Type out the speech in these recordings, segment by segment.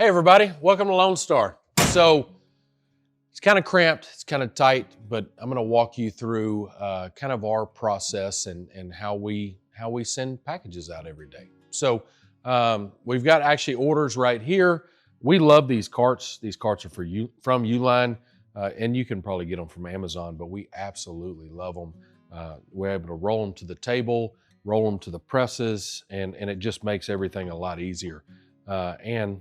Hey everybody, welcome to LoneStar. So it's kind of cramped, it's kind of tight, but I'm gonna walk you through kind of our process and how we send packages out every day. So we've got actually orders right here. We love these carts. These carts are from Uline, and you can probably get them from Amazon, but we absolutely love them. We're able to roll them to the table, roll them to the presses, and it just makes everything a lot easier. And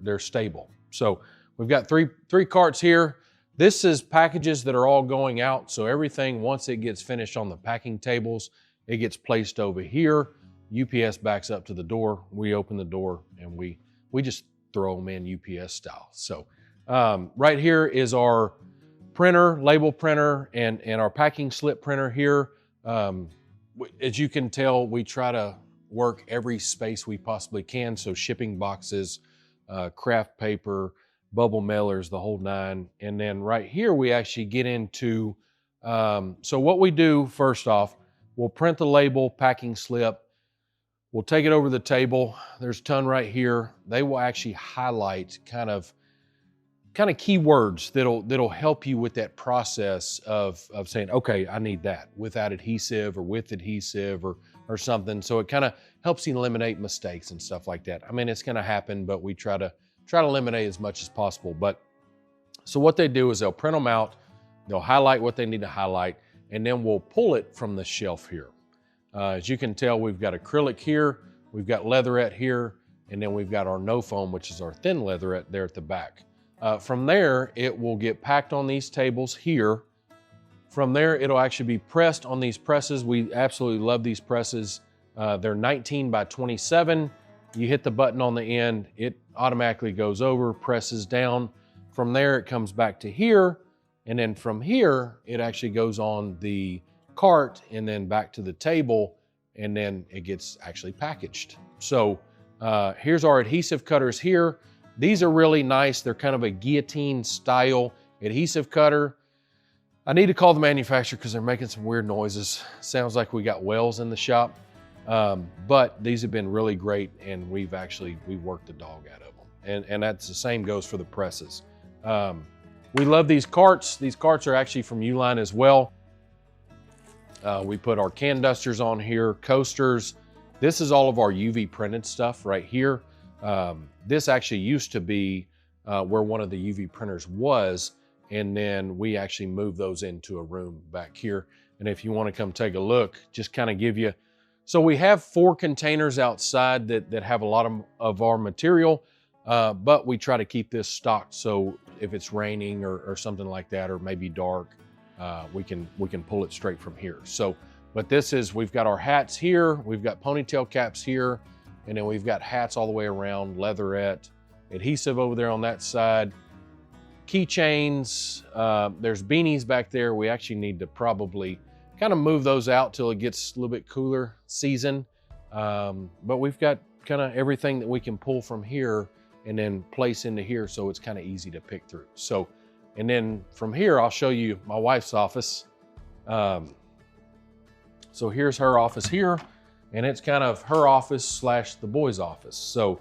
they're stable. So we've got three carts here. This is packages that are all going out. So everything, once it gets finished on the packing tables, it gets placed over here. UPS backs up to the door. We open the door and we just throw them in UPS style. So right here is our printer, label printer, and our packing slip printer here. As you can tell, we try to work every space we possibly can. So shipping boxes, craft paper, bubble mailers, the whole nine. And then right here, we actually get into, so what we do first off, we'll print the label, packing slip, we'll take it over the table. There's a ton right here. They will actually highlight kind of keywords that'll help you with that process of saying, okay, I need that without adhesive or with adhesive or something. So it kind of helps you eliminate mistakes and stuff like that. I mean, it's going to happen, but we try to eliminate as much as possible. But so what they do is they'll print them out, they'll highlight what they need to highlight, and then we'll pull it from the shelf here. As you can tell, we've got acrylic here, we've got leatherette here, and then we've got our no foam, which is our thin leatherette there at the back. From there, it will get packed on these tables here. From there, it'll actually be pressed on these presses. We absolutely love these presses. They're 19 by 27. You hit the button on the end, it automatically goes over, presses down. From there, it comes back to here. And then from here, it actually goes on the cart and then back to the table, and then it gets actually packaged. So here's our adhesive cutters here. These are really nice. They're kind of a guillotine style adhesive cutter. I need to call the manufacturer because they're making some weird noises. Sounds like we got wells in the shop. But these have been really great, and we worked the dog out of them. And that's the same goes for the presses. We love these carts. These carts are actually from Uline as well. We put our can dusters on here, coasters. This is all of our UV printed stuff right here. This actually used to be where one of the UV printers was, and then we actually moved those into a room back here. And if you want to come take a look, just kind of give you, so we have 4 containers outside that have a lot of our material, but we try to keep this stocked. So if it's raining or something like that, or maybe dark, we can pull it straight from here. So, but we've got our hats here, we've got ponytail caps here, and then we've got hats all the way around, leatherette, adhesive over there on that side, keychains, there's beanies back there. We actually need to probably kind of move those out till it gets a little bit cooler season. But we've got kind of everything that we can pull from here and then place into here, so it's kind of easy to pick through. So, and then from here, I'll show you my wife's office. So here's her office here, and it's kind of her office / the boys' office. So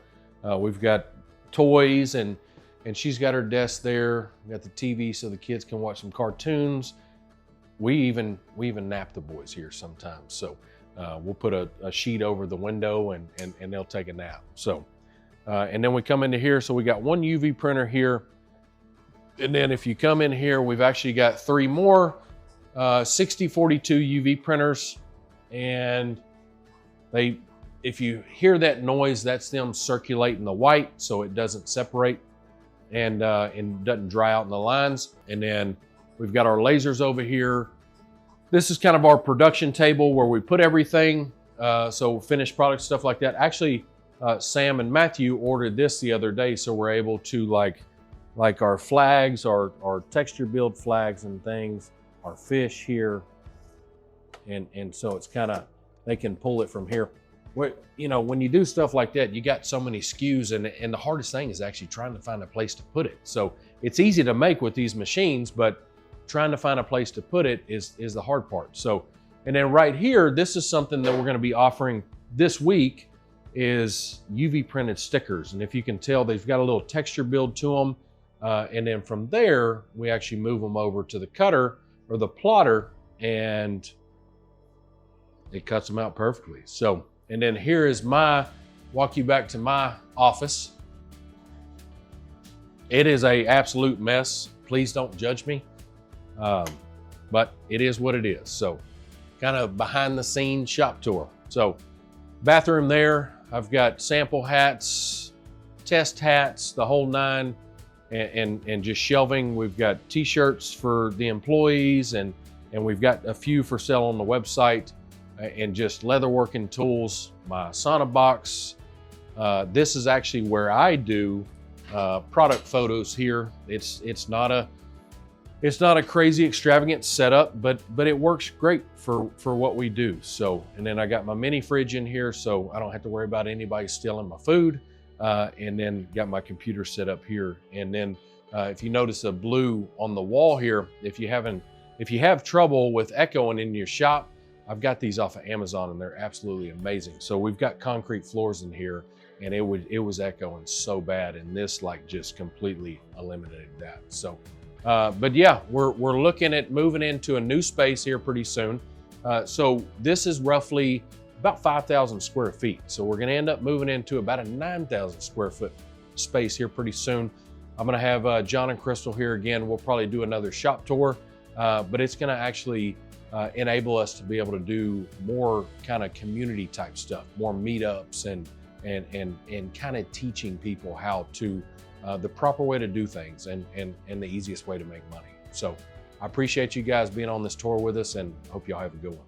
we've got toys, and she's got her desk there. We got the TV so the kids can watch some cartoons. We even nap the boys here sometimes. So we'll put a sheet over the window and they'll take a nap. So, and then we come into here. So we got 1 UV printer here. And then if you come in here, we've actually got 3 more 6042 UV printers. And if you hear that noise, that's them circulating the white so it doesn't separate and doesn't dry out in the lines. And then we've got our lasers over here. This is kind of our production table where we put everything, so finished product, stuff like that. Actually, Sam and Matthew ordered this the other day, so we're able to like our flags, our texture build flags and things, our fish here. And so it's kind of, they can pull it from here. You know, when you do stuff like that, you got so many SKUs, and the hardest thing is actually trying to find a place to put it. So it's easy to make with these machines, but trying to find a place to put it is the hard part. So, and then right here, this is something that we're going to be offering this week. is UV printed stickers. And if you can tell, they've got a little texture build to them. And then from there, we actually move them over to the cutter or the plotter, and it cuts them out perfectly. So, and then here is walk you back to my office. It is a absolute mess. Please don't judge me. But it is what it is. So kind of behind the scenes shop tour. So bathroom there, I've got sample hats, test hats, the whole nine, and just shelving. We've got t-shirts for the employees, and we've got a few for sale on the website, and just leatherworking tools, my sauna box. This is actually where I do product photos here. It's not a crazy extravagant setup, but it works great for what we do. So, and then I got my mini fridge in here, so I don't have to worry about anybody stealing my food. And then got my computer set up here. And then if you notice a blue on the wall here, if you have trouble with echoing in your shop, I've got these off of Amazon, and they're absolutely amazing. So we've got concrete floors in here, and it was echoing so bad, and this like just completely eliminated that. So, but yeah, we're looking at moving into a new space here pretty soon. So this is roughly about 5,000 square feet. So we're gonna end up moving into about a 9,000 square foot space here pretty soon. I'm gonna have John and Crystal here again. We'll probably do another shop tour, but it's gonna actually enable us to be able to do more kind of community type stuff, more meetups, and kind of teaching people how to, the proper way to do things and the easiest way to make money. So I appreciate you guys being on this tour with us, and hope y'all have a good one.